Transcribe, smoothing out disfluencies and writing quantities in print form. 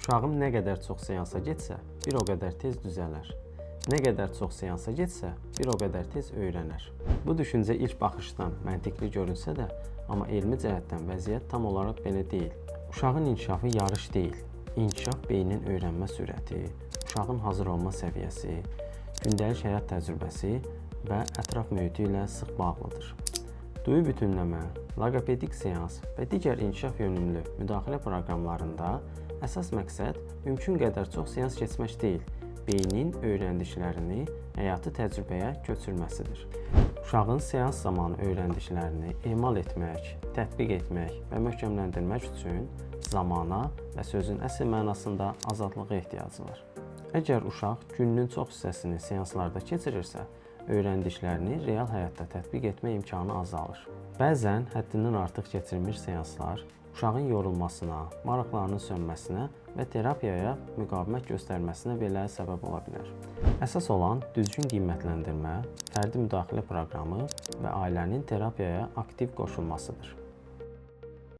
Uşağım nə qədər çox seansa getsə, bir o qədər tez düzələr. Nə qədər çox seansa getsə, bir o qədər tez öyrənər. Bu düşüncə ilk baxışdan məntiqli görünsə də, amma elmi cəhətdən vəziyyət tam olaraq belə deyil. Uşağın inkişafı yarış deyil. İnkişaf beynin öyrənmə sürəti, uşağın hazır olma səviyyəsi, gündəlik həyat təcrübəsi və ətraf mühiti ilə sıx bağlıdır. Duyu bütünləmə, loqopedik seans və digər inkişaf yönümlü müdaxilə proqramlarında əsas məqsəd mümkün qədər çox seans keçmək deyil, beynin öyrəndiklərini həyati təcrübəyə köçürməsidir. Uşağın seans zamanı öyrəndiklərini emal etmək, tətbiq etmək və möhkəmləndirmək üçün zamana və sözün əsl mənasında azadlığa ehtiyacı var. Əgər uşaq gününün çox hissəsini seanslarda keçirirsə, öyrəndiklərini real həyatda tətbiq etmə imkanı azalır. Bəzən həddindən artıq keçirilmiş seanslar uşağın yorulmasına, maraqlarının sönməsinə və terapiyaya müqavimət göstərməsinə belə səbəb ola bilər. Əsas olan düzgün qiymətləndirmə, fərdi müdaxilə proqramı və ailənin terapiyaya aktiv qoşulmasıdır.